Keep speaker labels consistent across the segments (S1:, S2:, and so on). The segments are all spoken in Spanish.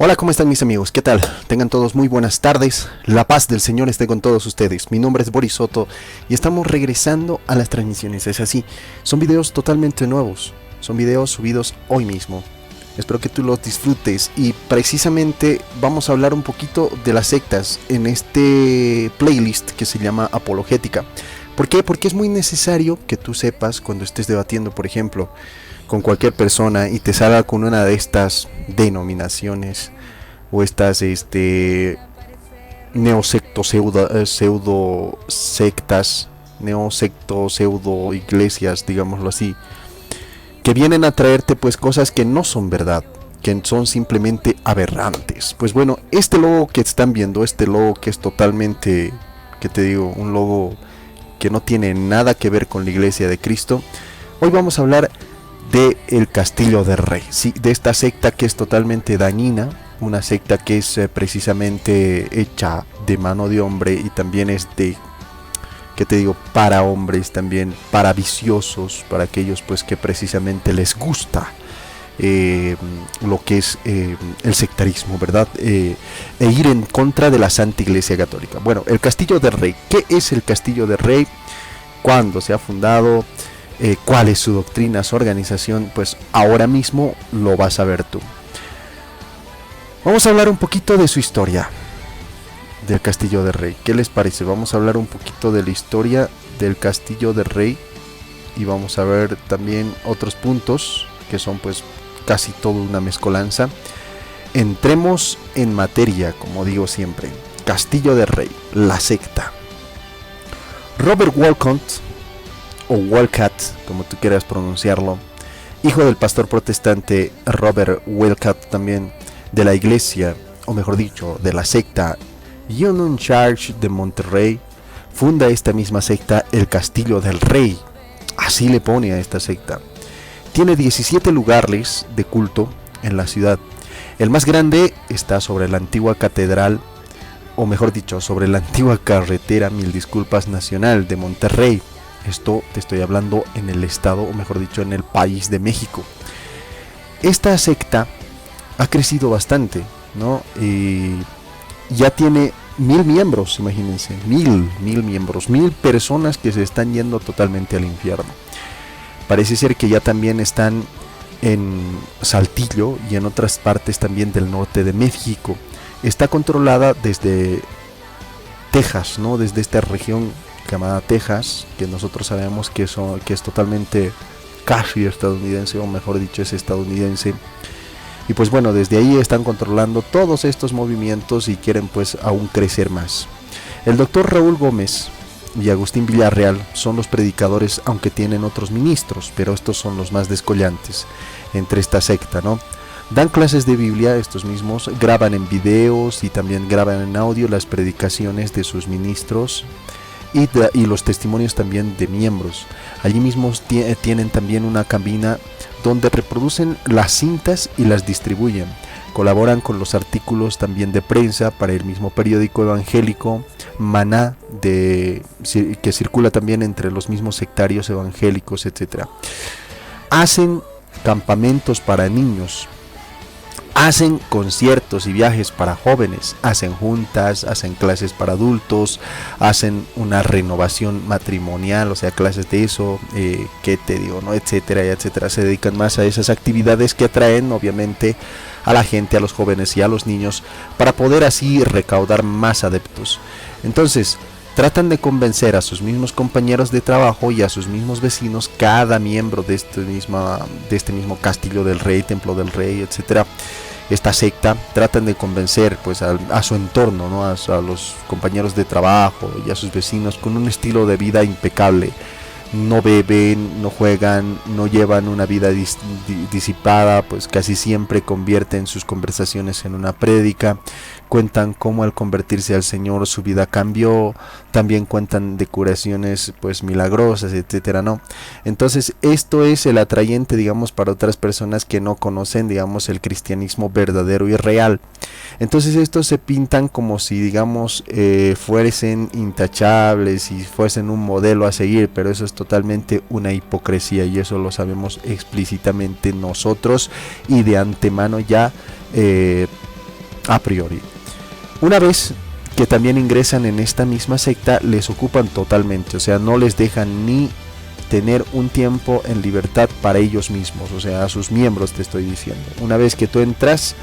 S1: Hola, ¿cómo están mis amigos? ¿Qué tal? Tengan todos muy buenas tardes. La paz del Señor esté con todos ustedes. Mi nombre es Boris Soto y estamos regresando a las transmisiones. Es así, son videos totalmente nuevos. Son videos subidos hoy mismo. Espero que tú los disfrutes y precisamente vamos a hablar un poquito de las sectas en este playlist que se llama Apologética. ¿Por qué? Porque es muy necesario que tú sepas cuando estés debatiendo, por ejemplo, con cualquier persona y te salga con una de estas denominaciones o estas neosecto pseudo sectas, neosecto pseudo iglesias, digámoslo así, que vienen a traerte pues cosas que no son verdad, que son simplemente aberrantes. Pues bueno, este logo que están viendo, este logo que es totalmente, que te digo, un logo que no tiene nada que ver con la iglesia de Cristo. Hoy vamos a hablar de el Castillo del Rey, sí, de esta secta que es totalmente dañina, una secta que es precisamente hecha de mano de hombre y también es de, que te digo, para hombres, también para viciosos, para aquellos pues que precisamente les gusta lo que es el sectarismo, ¿verdad? E ir en contra de la Santa Iglesia Católica. Bueno, el Castillo del Rey, ¿qué es el Castillo del Rey? ¿Cuándo se ha fundado? ¿Cuál es su doctrina, su organización? Pues ahora mismo lo vas a ver tú. Vamos a hablar un poquito de su historia del Castillo del Rey. ¿Qué les parece? Vamos a hablar un poquito de la historia del Castillo del Rey y vamos a ver también otros puntos que son pues casi toda una mezcolanza. Entremos en materia, como digo siempre. Castillo del Rey, la secta. Robert Wolcott, o Wolcott, como tú quieras pronunciarlo, hijo del pastor protestante Robert Wolcott, también de la iglesia, o mejor dicho, de la secta Union Church de Monterrey, funda esta misma secta, el Castillo del Rey. Así le pone a esta secta. Tiene 17 lugares de culto en la ciudad. El más grande está sobre la antigua catedral, o mejor dicho, sobre la antigua carretera, mil disculpas, nacional de Monterrey. Esto te estoy hablando en el estado, o mejor dicho, en el país de México. Esta secta ha crecido bastante, ¿no? Ya tiene 1000 miembros, imagínense, 1000 miembros, 1000 personas que se están yendo totalmente al infierno. Parece ser que ya también están en Saltillo y en otras partes también del norte de México. Está controlada desde Texas, ¿no? Desde esta región llamada Texas, que nosotros sabemos que es totalmente casi estadounidense, o mejor dicho, es estadounidense. Y pues bueno, desde ahí están controlando todos estos movimientos y quieren pues aún crecer más. El doctor Raúl Gómez y Agustín Villarreal son los predicadores, aunque tienen otros ministros, pero estos son los más descollantes entre esta secta, ¿no? Dan clases de Biblia, estos mismos, graban en videos y también graban en audio las predicaciones de sus ministros y los testimonios también de miembros. Allí mismos tienen también una cabina donde reproducen las cintas y las distribuyen. Colaboran con los artículos también de prensa para el mismo periódico evangélico Maná, que circula también entre los mismos sectarios evangélicos, etc. Hacen campamentos para niños, hacen conciertos y viajes para jóvenes, hacen juntas, hacen clases para adultos, hacen una renovación matrimonial, o sea, clases de eso, qué te digo, ¿no? Etcétera, etcétera. Se dedican más a esas actividades que atraen, obviamente, a la gente, a los jóvenes y a los niños, para poder así recaudar más adeptos. Entonces, tratan de convencer a sus mismos compañeros de trabajo y a sus mismos vecinos, cada miembro de este mismo Castillo del Rey, Templo del Rey, etcétera. Esta secta tratan de convencer pues a su entorno, ¿no? a los compañeros de trabajo y a sus vecinos con un estilo de vida impecable. No beben, no juegan, no llevan una vida disipada, pues casi siempre convierten sus conversaciones en una prédica, cuentan cómo al convertirse al Señor su vida cambió, también cuentan de curaciones pues milagrosas, etcétera, ¿no? Entonces esto es el atrayente, digamos, para otras personas que no conocen, digamos, el cristianismo verdadero y real. Entonces estos se pintan como si, digamos, fuesen intachables y fuesen un modelo a seguir, pero eso es totalmente una hipocresía y eso lo sabemos explícitamente nosotros y de antemano ya a priori. Una vez que también ingresan en esta misma secta, les ocupan totalmente, o sea, no les dejan ni tener un tiempo en libertad para ellos mismos, o sea, a sus miembros te estoy diciendo. Una vez que tú entras,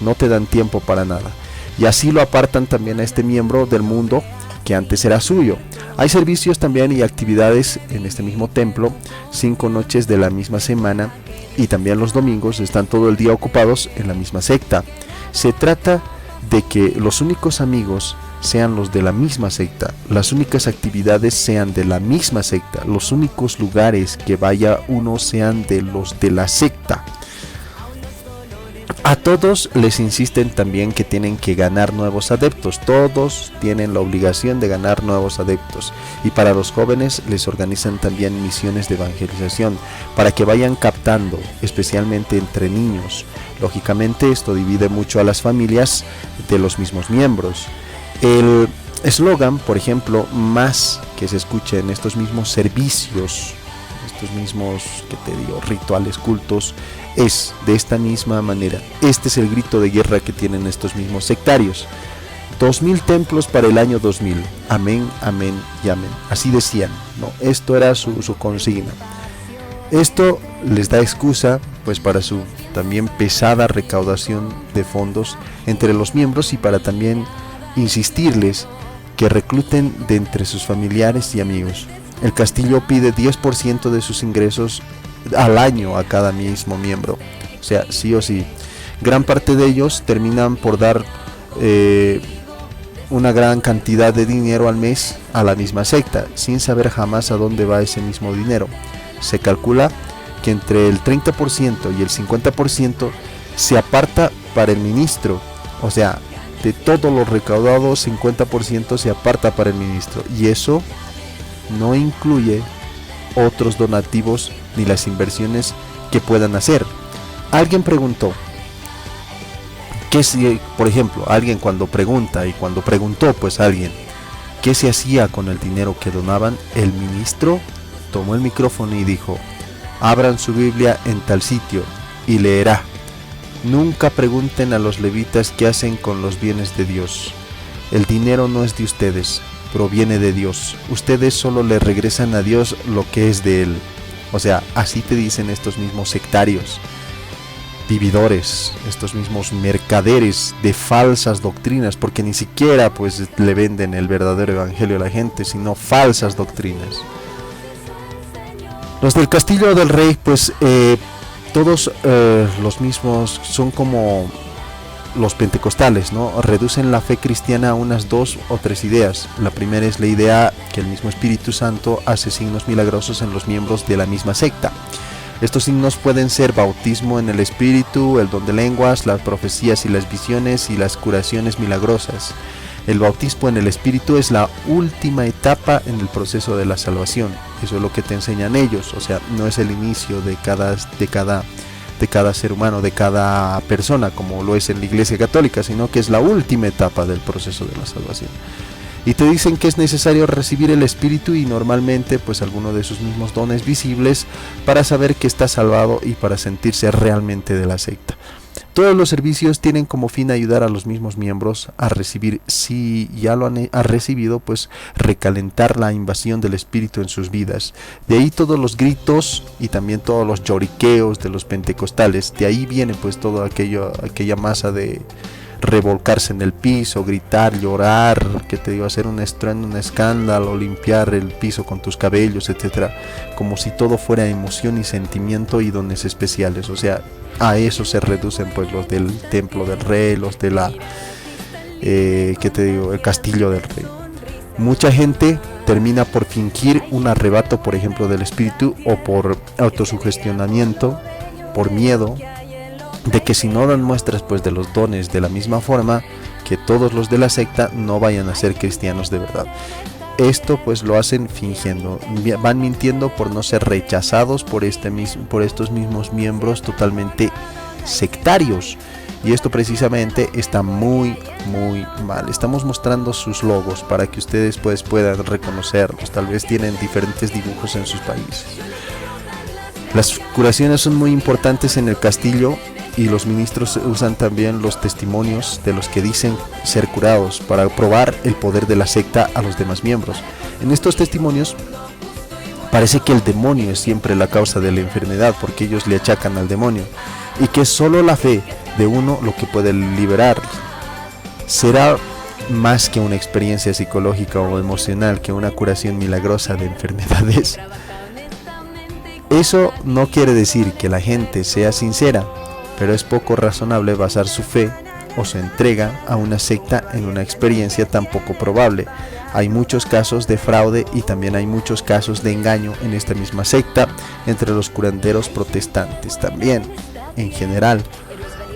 S1: no te dan tiempo para nada. Y así lo apartan también a este miembro del mundo que antes era suyo. Hay servicios también y actividades en este mismo templo, 5 noches de la misma semana, y también los domingos están todo el día ocupados en la misma secta. Se trata de que los únicos amigos sean los de la misma secta, las únicas actividades sean de la misma secta, los únicos lugares que vaya uno sean de los de la secta. A todos les insisten también que tienen que ganar nuevos adeptos, todos tienen la obligación de ganar nuevos adeptos, y para los jóvenes les organizan también misiones de evangelización para que vayan captando, especialmente entre niños. Lógicamente esto divide mucho a las familias de los mismos miembros. El eslogan, por ejemplo, más que se escucha en estos mismos servicios, estos mismos, que te digo, rituales, cultos, es de esta misma manera. Este es el grito de guerra que tienen estos mismos sectarios. 2000 templos para el año 2000. Amén, amén y amén. Así decían, ¿no? Esto era su consigna. Esto les da excusa pues para su también pesada recaudación de fondos entre los miembros, y para también insistirles que recluten de entre sus familiares y amigos. El castillo pide 10% de sus ingresos al año a cada mismo miembro, o sea, sí o sí. Gran parte de ellos terminan por dar una gran cantidad de dinero al mes a la misma secta, sin saber jamás a dónde va ese mismo dinero. Se calcula que entre el 30% y el 50% se aparta para el ministro, o sea, de todo lo recaudado, 50% se aparta para el ministro, y eso no incluye otros donativos ni las inversiones que puedan hacer. Alguien preguntó que si, por ejemplo, alguien cuando pregunta, y cuando preguntó pues alguien qué se hacía con el dinero que donaban, el ministro tomó el micrófono y dijo: abran su Biblia en tal sitio y leerá: nunca pregunten a los levitas qué hacen con los bienes de Dios. El dinero no es de ustedes, proviene de Dios. Ustedes solo le regresan a Dios lo que es de Él. O sea, así te dicen estos mismos sectarios, vividores, estos mismos mercaderes de falsas doctrinas, porque ni siquiera pues le venden el verdadero evangelio a la gente, sino falsas doctrinas. Los del Castillo del Rey, pues todos los mismos son como los pentecostales, ¿no? Reducen la fe cristiana a unas 2 o 3 ideas. La primera es la idea que el mismo Espíritu Santo hace signos milagrosos en los miembros de la misma secta. Estos signos pueden ser bautismo en el Espíritu, el don de lenguas, las profecías y las visiones, y las curaciones milagrosas. El bautismo en el Espíritu es la última etapa en el proceso de la salvación. Eso es lo que te enseñan ellos, o sea, no es el inicio de cada ser humano, de cada persona, como lo es en la Iglesia Católica, sino que es la última etapa del proceso de la salvación. Y te dicen que es necesario recibir el Espíritu y normalmente pues alguno de sus mismos dones visibles para saber que está salvado y para sentirse realmente de la secta. Todos los servicios tienen como fin ayudar a los mismos miembros a recibir, si ya lo han recibido, pues recalentar la invasión del Espíritu en sus vidas. De ahí todos los gritos y también todos los lloriqueos de los pentecostales. De ahí viene pues todo aquella masa de revolcarse en el piso, gritar, llorar, que te digo, hacer un estruendo, un escándalo, limpiar el piso con tus cabellos, etcétera, como si todo fuera emoción y sentimiento y dones especiales. O sea, a eso se reducen pues los del Templo del Rey, los de la el Castillo del Rey. Mucha gente termina por fingir un arrebato, por ejemplo, del espíritu, o por autosugestionamiento, por miedo de que si no dan muestras pues de los dones de la misma forma que todos los de la secta, no vayan a ser cristianos de verdad. Esto pues lo hacen fingiendo, van mintiendo por no ser rechazados por estos mismos miembros totalmente sectarios, y esto precisamente está muy mal. Estamos mostrando sus logos para que ustedes pues puedan reconocerlos. Tal vez tienen diferentes dibujos en sus países. Las curaciones son muy importantes en el castillo, y los ministros usan también los testimonios de los que dicen ser curados para probar el poder de la secta a los demás miembros. En estos testimonios parece que el demonio es siempre la causa de la enfermedad, porque ellos le achacan al demonio, y que solo la fe de uno lo que puede liberar. Será más que una experiencia psicológica o emocional, que una curación milagrosa de enfermedades. Eso no quiere decir que la gente sea sincera, pero es poco razonable basar su fe o su entrega a una secta en una experiencia tan poco probable. Hay muchos casos de fraude y también hay muchos casos de engaño en esta misma secta entre los curanderos protestantes también, en general.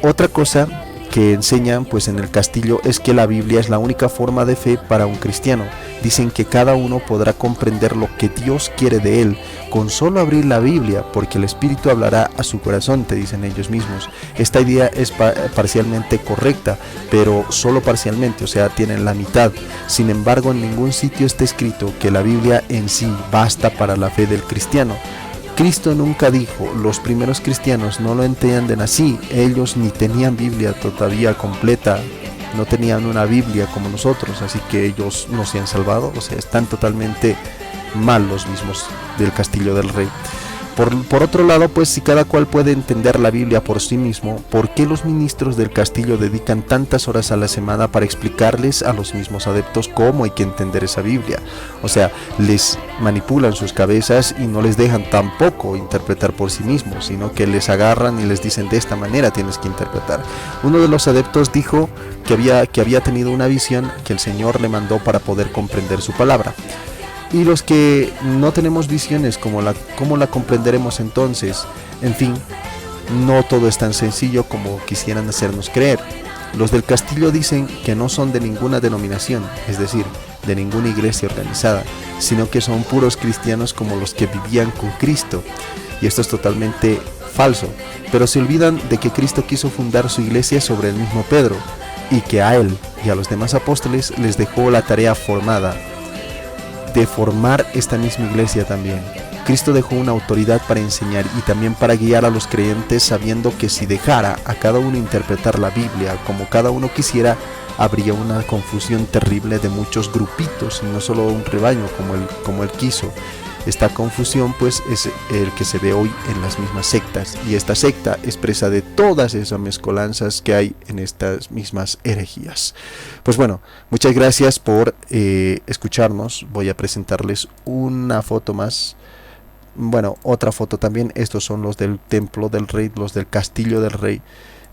S1: Otra cosa que enseñan pues en el castillo es que la Biblia es la única forma de fe para un cristiano. Dicen que cada uno podrá comprender lo que Dios quiere de él con solo abrir la Biblia, porque el Espíritu hablará a su corazón, te dicen ellos mismos. Esta idea es parcialmente correcta, pero solo parcialmente, o sea, tienen la mitad. Sin embargo, en ningún sitio está escrito que la Biblia en sí basta para la fe del cristiano. Cristo nunca dijo, los primeros cristianos no lo entienden así, ellos ni tenían Biblia todavía completa, no tenían una Biblia como nosotros, así que ellos no se han salvado, o sea, están totalmente mal los mismos del Castillo del Rey. Por otro lado, pues si cada cual puede entender la Biblia por sí mismo, ¿por qué los ministros del castillo dedican tantas horas a la semana para explicarles a los mismos adeptos cómo hay que entender esa Biblia? O sea, les manipulan sus cabezas y no les dejan tampoco interpretar por sí mismos, sino que les agarran y les dicen de esta manera tienes que interpretar. Uno de los adeptos dijo que había tenido una visión que el Señor le mandó para poder comprender su palabra. Y los que no tenemos visiones, ¿cómo la comprenderemos entonces? En fin, no todo es tan sencillo como quisieran hacernos creer. Los del castillo dicen que no son de ninguna denominación, es decir, de ninguna iglesia organizada, sino que son puros cristianos como los que vivían con Cristo. Y esto es totalmente falso, pero se olvidan de que Cristo quiso fundar su iglesia sobre el mismo Pedro, y que a él y a los demás apóstoles les dejó la tarea formada de formar esta misma iglesia también. Cristo dejó una autoridad para enseñar y también para guiar a los creyentes, sabiendo que si dejara a cada uno interpretar la Biblia como cada uno quisiera, habría una confusión terrible de muchos grupitos y no solo un rebaño como él quiso. Esta confusión pues es el que se ve hoy en las mismas sectas, y esta secta es presa de todas esas mezcolanzas que hay en estas mismas herejías. Pues bueno, muchas gracias por escucharnos. Voy a presentarles una foto más, bueno, otra foto también. Estos son los del Templo del Rey, los del Castillo del Rey.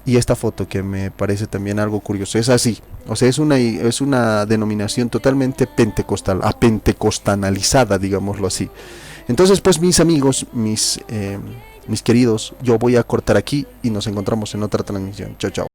S1: Y esta foto que me parece también algo curioso, es así, o sea, es una denominación totalmente pentecostal, apentecostanalizada, digámoslo así. Entonces, pues mis amigos, mis queridos, yo voy a cortar aquí y nos encontramos en otra transmisión. Chao, chao.